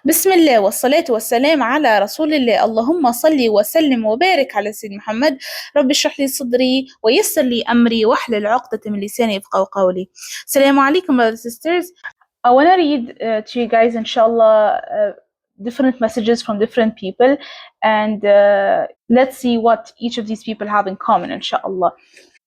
بسم الله والصلاة والسلام على رسول الله. اللهم صل وسلم وبارك على سيدنا محمد. رب اشرح لي صدري ويسر لي أمري واحلل عقدة من لساني يفقهوا قولي. السلام عليكم brothers and sisters. I want to read to you guys inshallah different messages from different people, and let's see what each of these people have in common inshallah.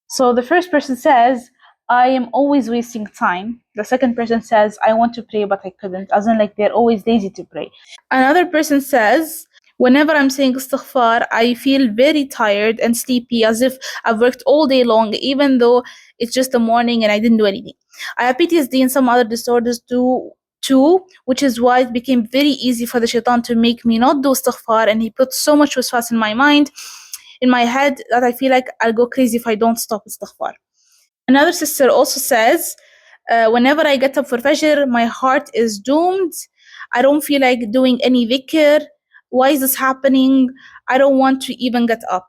So the first person says, I am always wasting time. The second person says, I want to pray but I couldn't. As in, like, they're always lazy to pray. Another person says, whenever I'm saying istighfar, I feel very tired and sleepy, as if I've worked all day long, even though it's just the morning and I didn't do anything. I have PTSD and some other disorders too, which is why it became very easy for the shaitan to make me not do istighfar, and he put so much waswas in my mind, in my head, that I feel like I'll go crazy if I don't stop istighfar. Another sister also says, whenever I get up for Fajr, my heart is doomed. I don't feel like doing any dhikr. Why is this happening? I don't want to even get up.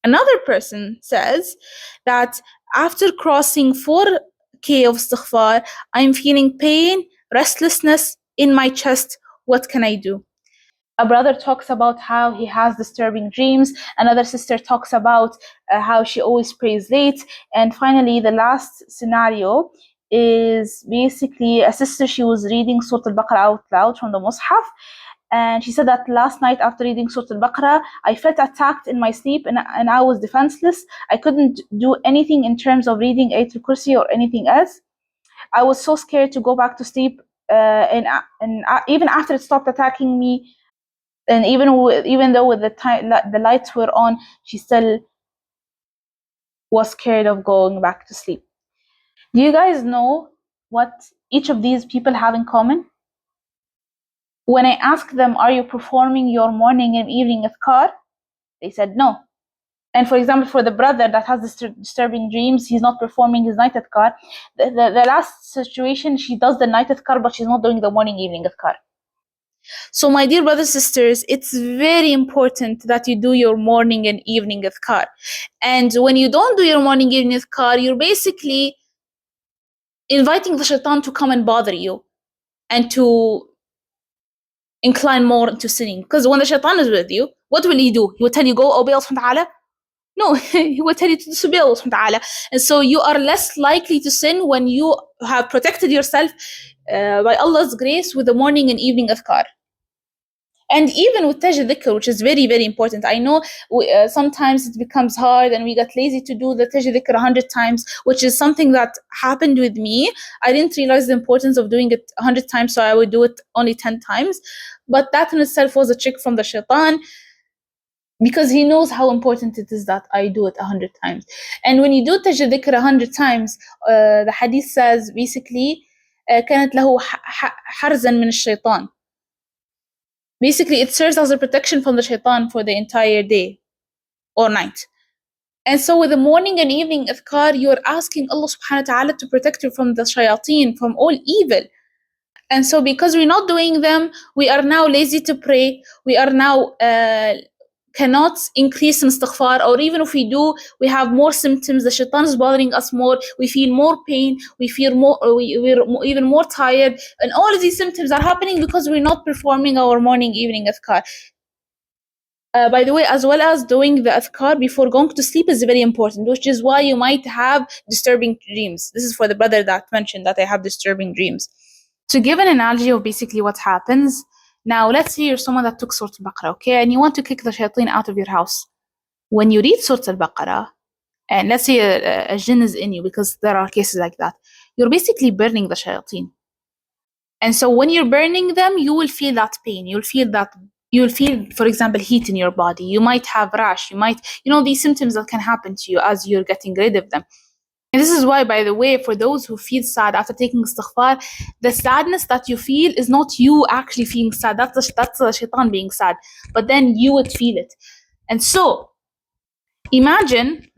Another person says that after crossing 4K of istighfar, I'm feeling pain, restlessness in my chest. What can I do? A brother talks about how he has disturbing dreams. Another sister talks about how she always prays late. And finally, the last scenario is basically a sister, she was reading Surah Al-Baqarah out loud from the Mus'haf. And she said that last night after reading Surah Al-Baqarah, I felt attacked in my sleep and I was defenseless. I couldn't do anything in terms of reading Ayatul Kursi or anything else. I was so scared to go back to sleep. And even after it stopped attacking me, and even though with the lights were on, she still was scared of going back to sleep. Do you guys know what each of these people have in common? When I asked them, are you performing your morning and evening adhkar? They said no. And for example, for the brother that has disturbing dreams, he's not performing his night adhkar. The last situation, she does the night adhkar, but she's not doing the morning evening adhkar. So my dear brothers and sisters, it's very important that you do your morning and evening adhkar. And when you don't do your morning evening adhkar, you're basically inviting the shaitan to come and bother you and to incline more into sinning. Because when the shaitan is with you, what will he do? He will tell you, go obey Allah subhanahu wa ta'ala. No, he will tell you to disobey Allah subhanahu wa ta'ala. And so you are less likely to sin when you have protected yourself by Allah's grace with the morning and evening adhkar. And even with taj dhikr, which is very, very important. I know sometimes it becomes hard and we get lazy to do the taj dhikr 100 times, which is something that happened with me. I didn't realize the importance of doing it 100 times, so I would do it only 10 times. But that in itself was a trick from the shaitan, because he knows how important it is that I do it 100 times. And when you do taj dhikr 100 times, the hadith says basically, كانت له حرزا من الشيطان. Basically, it serves as a protection from the shaitan for the entire day or night. And so with the morning and evening adhkar, you're asking Allah subhanahu wa ta'ala to protect you from the shayateen, from all evil. And so because we're not doing them, we are now lazy to pray. We are now cannot increase in istighfar, or even if we do, we have more symptoms. The shaitan is bothering us more. We feel more pain. We feel more. We're even more tired, and all of these symptoms are happening because we're not performing our morning, evening adhkar. By the way, as well as doing the adhkar before going to sleep is very important, which is why you might have disturbing dreams. This is for the brother that mentioned that I have disturbing dreams. To give an analogy of basically what happens. Now, let's say you're someone that took Surah Al-Baqarah, okay, and you want to kick the shayateen out of your house. When you read Surah Al-Baqarah, and let's say a jinn is in you, because there are cases like that, you're basically burning the shayateen. And so when you're burning them, you will feel that pain. You'll feel, for example, heat in your body. You might have rash. You might, these symptoms that can happen to you as you're getting rid of them. And this is why, by the way, for those who feel sad after taking istighfar, the sadness that you feel is not you actually feeling sad. That's the shaitan being sad. But then you would feel it. And so, imagine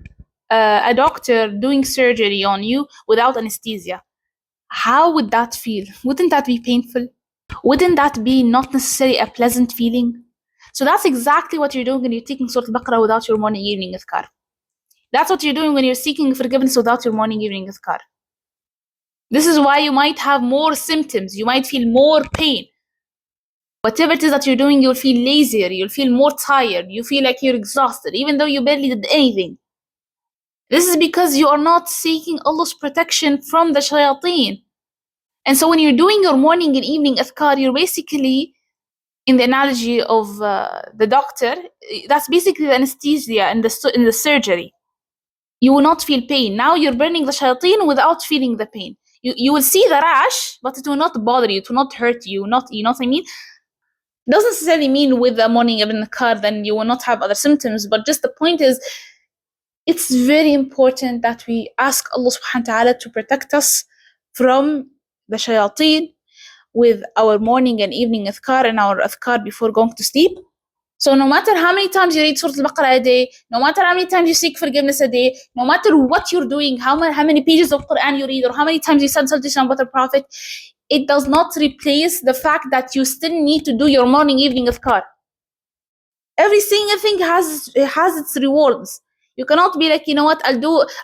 a doctor doing surgery on you without anesthesia. How would that feel? Wouldn't that be painful? Wouldn't that be not necessarily a pleasant feeling? So that's exactly what you're doing when you're taking Surah Al-Baqarah without your morning evening adhkar. That's what you're doing when you're seeking forgiveness without your morning evening adhkar. This is why you might have more symptoms. You might feel more pain. Whatever it is that you're doing, you'll feel lazier, you'll feel more tired, you feel like you're exhausted, even though you barely did anything. This is because you are not seeking Allah's protection from the shayateen. And so when you're doing your morning and evening athkar, you're basically, in the analogy of the doctor, that's basically the anesthesia in the surgery. You will not feel pain. Now you're burning the shayateen without feeling the pain. You will see the rash, but it will not bother you, it will not hurt you, you know what I mean? Doesn't necessarily mean with the morning evening athkar then you will not have other symptoms, but just the point is, it's very important that we ask Allah subhanahu wa ta'ala to protect us from the shayateen with our morning and evening athkar and our athkar before going to sleep. So no matter how many times you read Surah Al-Baqarah a day, no matter how many times you seek forgiveness a day, no matter what you're doing, how many pages of Quran you read, or how many times you send salutation about the Prophet, it does not replace the fact that you still need to do your morning evening athkar. Every single thing has its rewards. You cannot be like, you know what, I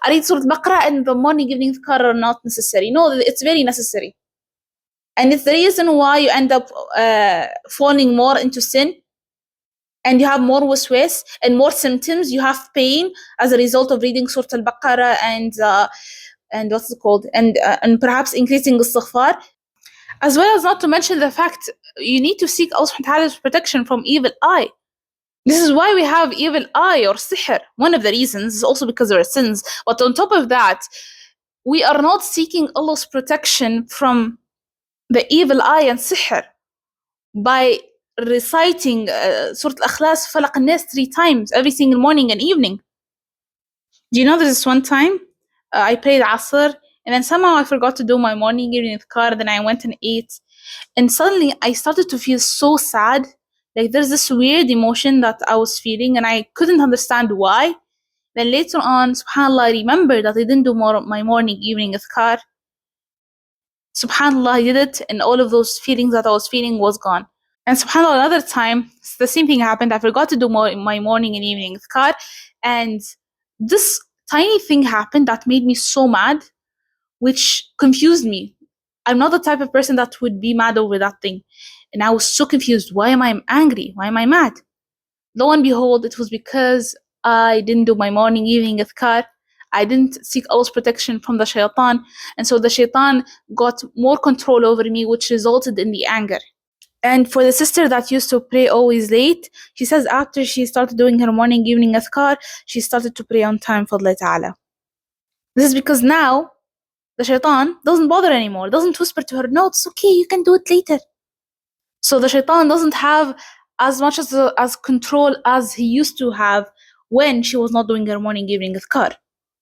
read Surah Al-Baqarah and the morning evening athkar are not necessary. No, it's very necessary. And it's the reason why you end up falling more into sin, and you have more waswas and more symptoms. You have pain as a result of reading Surah Al-Baqarah and what's it called, and perhaps increasing istighfar, as well as not to mention the fact you need to seek Allah subhanahu wa ta'ala's protection from evil eye. This is why we have evil eye or sihr. One of the reasons is also because there are sins. But on top of that, we are not seeking Allah's protection from the evil eye and sihr by reciting Surah Al-Ikhlas, Falaq al-Nas 3 times every single morning and evening. Do you know there's this one time I prayed Asr and then somehow I forgot to do my morning evening adhkar, then I went and ate, and suddenly I started to feel so sad. Like there's this weird emotion that I was feeling and I couldn't understand why. Then later on, subhanAllah, I remembered that I didn't do my morning evening adhkar. Subhanallah, I did it and all of those feelings that I was feeling was gone. And subhanAllah, another time, the same thing happened. I forgot to do my morning and evening adhkar, and this tiny thing happened that made me so mad, which confused me. I'm not the type of person that would be mad over that thing. And I was so confused. Why am I angry? Why am I mad? Lo and behold, it was because I didn't do my morning, evening adhkar. I didn't seek Allah's protection from the shaitan. And so the shaitan got more control over me, which resulted in the anger. And for the sister that used to pray always late, she says after she started doing her morning, evening adhkar, she started to pray on time, fadla ta'ala. This is because now the shaitan doesn't bother anymore, doesn't whisper to her, no, it's okay, you can do it later. So the shaitan doesn't have as much as control as he used to have when she was not doing her morning, evening adhkar.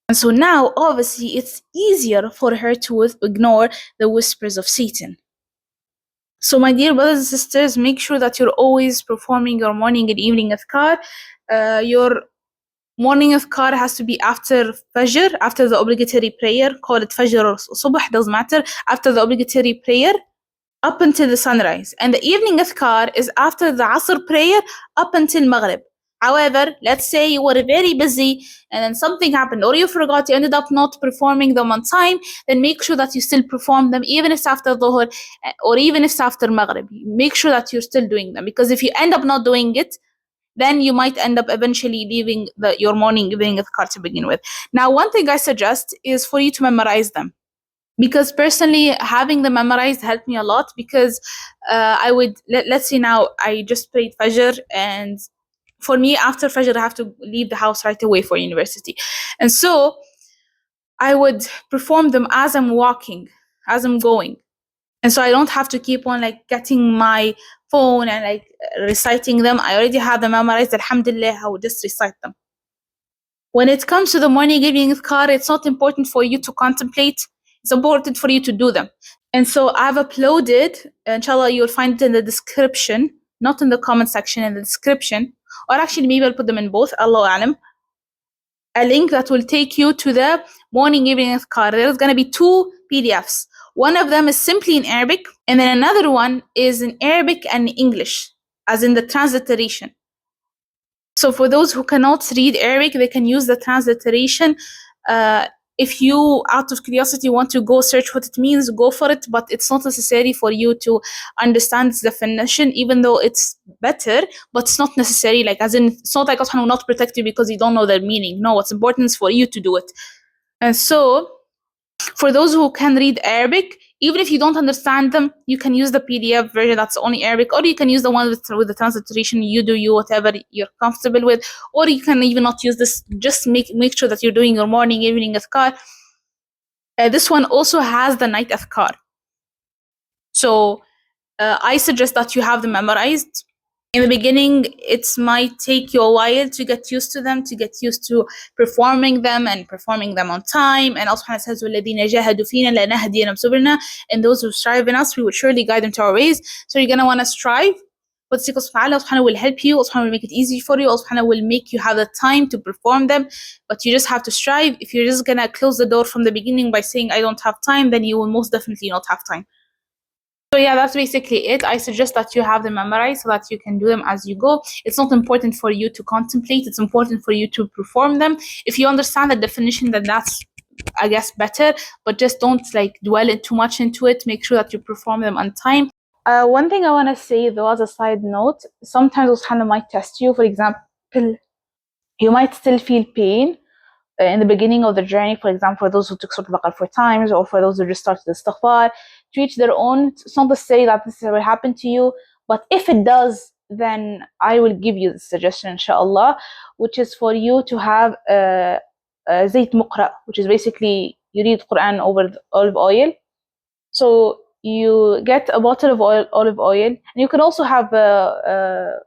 And so now, obviously, it's easier for her to ignore the whispers of Satan. So my dear brothers and sisters, make sure that you're always performing your morning and evening adhkar. Your morning adhkar has to be after Fajr, after the obligatory prayer. Call it Fajr or Subh, doesn't matter. After the obligatory prayer, up until the sunrise. And the evening adhkar is after the Asr prayer, up until Maghrib. However, let's say you were very busy and then something happened, or you forgot, you ended up not performing them on time, then make sure that you still perform them, even if it's after Dhuhr or even if it's after Maghrib. Make sure that you're still doing them, because if you end up not doing it, then you might end up eventually leaving your morning, evening adhkar to begin with. Now, one thing I suggest is for you to memorize them. Because personally, having them memorized helped me a lot, because I would, let's say now I just prayed Fajr, and for me, after Fajr, I have to leave the house right away for university. And so I would perform them as I'm walking, as I'm going. And so I don't have to keep on like getting my phone and like reciting them. I already have them memorized. Alhamdulillah, I would just recite them. When it comes to the morning, evening adhkar, it's not important for you to contemplate. It's important for you to do them. And so I've uploaded, inshallah, you'll find it in the description, not in the comment section, in the description. Or actually, maybe I'll put them in both, Allahu Alam. A link that will take you to the morning, evening adhkar. There's going to be 2 PDFs. One of them is simply in Arabic, and then another one is in Arabic and English, as in the transliteration. So for those who cannot read Arabic, they can use the transliteration if you, out of curiosity, want to go search what it means, go for it, but it's not necessary for you to understand its definition, even though it's better, but it's not necessary, like, as in, it's not like Allah will not protect you because you don't know their meaning. No, what's important is for you to do it. And so, for those who can read Arabic, even if you don't understand them, you can use the PDF version that's only Arabic, or you can use the one with the transliteration. You do you, whatever you're comfortable with, or you can even not use this. Just make sure that you're doing your morning, evening adhkar. This one also has the night adhkar. So I suggest that you have them memorized. In the beginning, it might take you a while to get used to them, to get used to performing them and performing them on time. And Allah subhanahu wa ta'ala says, وَالَّذِينَ جَاهَدُوا فِينَا لَنَهْدِيَنَّهُمْ سُبُلَنَا, and those who strive in us, we will surely guide them to our ways. So you're going to want to strive. But Allah subhanahu will help you. Allah subhanahu will make it easy for you. Allah subhanahu will make you have the time to perform them. But you just have to strive. If you're just going to close the door from the beginning by saying, I don't have time, then you will most definitely not have time. So yeah, that's basically it. I suggest that you have them memorized so that you can do them as you go. It's not important for you to contemplate. It's important for you to perform them. If you understand the definition, then that's, I guess, better. But just don't like dwell too much into it. Make sure that you perform them on time. One thing I want to say, though, as a side note, sometimes Allah might test you. For example, you might still feel pain in the beginning of the journey. For example, for those who took Surah Al-Baqarah 4 times, or for those who just started the istighfar, to each their own. It's not to say that this will happen to you, but if it does, then I will give you the suggestion, inshallah, which is for you to have zayt muqra, which is basically you read Quran over olive oil. So you get a bottle of olive oil, and you can also have a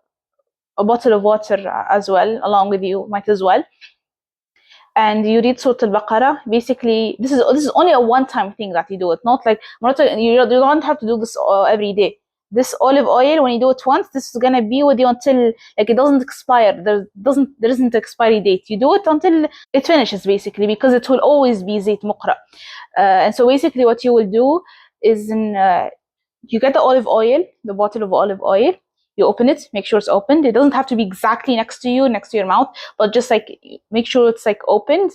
bottle of water as well along with you, might as well. And you read Surah Al-Baqarah. Basically, this is only a one-time thing that you do it. Not like you don't have to do this every day. This olive oil, when you do it once, this is gonna be with you until like it doesn't expire. There isn't expiry date. You do it until it finishes, basically, because it will always be zayt muqra. And so basically, what you will do is you get the olive oil, the bottle of olive oil. You open it, make sure it's opened. It doesn't have to be exactly next to you, next to your mouth, but just like make sure it's like opened.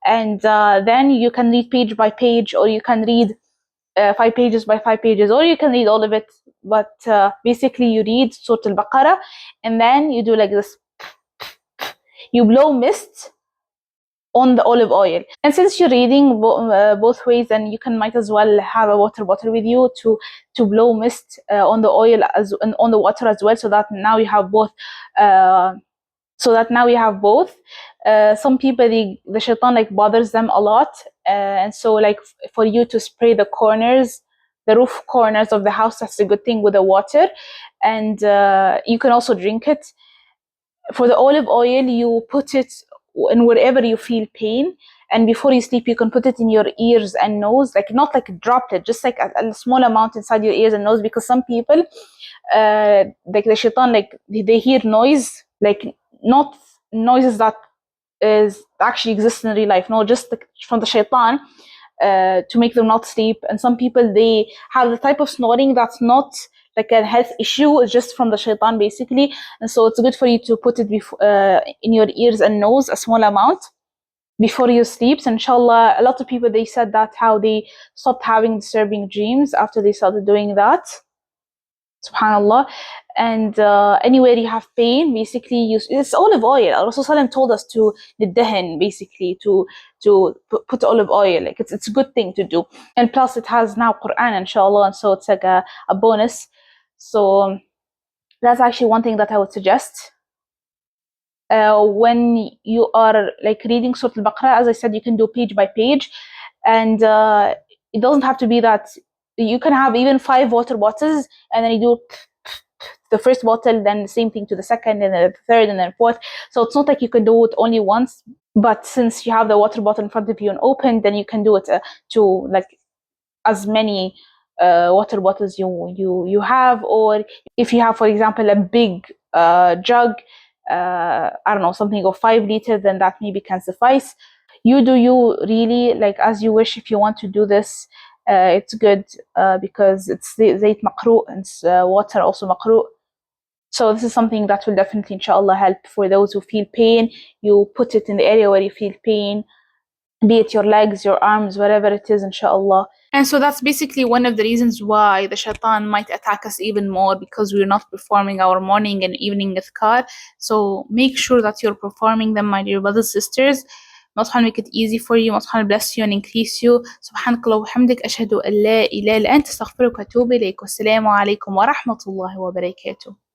And then you can read page by page, or you can read 5 pages by 5 pages, or you can read all of it. But basically, you read Surah Al-Baqarah, and then you do like this. You blow mist on the olive oil. And since you're reading both ways, then you might as well have a water bottle with you to blow mist on the oil and on the water as well, so that now you have both. Some people, the shaitan like bothers them a lot, and so like for you to spray the corners, the roof corners of the house, that's a good thing with the water. And you can also drink it. For the olive oil, you put it in wherever you feel pain, and before you sleep you can put it in your ears and nose, like not like a droplet, just like a small amount inside your ears and nose, because some people like the shaitan, like they hear noise, like not noises that is actually exist in real life, no, just from the shaitan, to make them not sleep. And some people, they have the type of snoring that's not like a health issue, it's just from the shaitan, basically. And so it's good for you to put it in your ears and nose, a small amount, before you sleep. So inshallah, a lot of people, they said that how they stopped having disturbing dreams after they started doing that. Subhanallah. And anywhere you have pain, basically it's olive oil. Rasul told us to niddahin, basically to put olive oil. Like it's a good thing to do. And plus it has now Quran, inshallah, and so it's like a bonus. So that's actually one thing that I would suggest. When you are like reading Surah Al-Baqarah, as I said, you can do page by page, and it doesn't have to be that. You can have even 5 water bottles, and then you do the first bottle, then the same thing to the second, and then the third, and then fourth. So it's not like you can do it only once, but since you have the water bottle in front of you and open, then you can do it to like as many water bottles you have. Or if you have, for example, a big jug, I don't know, something of 5 liters, then that maybe can suffice. You do you really, like as you wish. If you want to do this, it's good because it's zayt maqru, and it's water also maqru. So this is something that will definitely, inshallah, help for those who feel pain. You put it in the area where you feel pain. be it your legs, your arms, whatever it is, inshallah. And so that's basically one of the reasons why the shaitan might attack us even more, because we're not performing our morning and evening adhkar. So make sure that you're performing them, my dear brothers and sisters. May Allah make it easy for you. May Allah bless you and increase you. سبحانك اللهم وبحمدك أشهد أن لا إله إلا أنت أستغفرك وأتوب إليك. والسلام عليكم ورحمة الله وبركاته.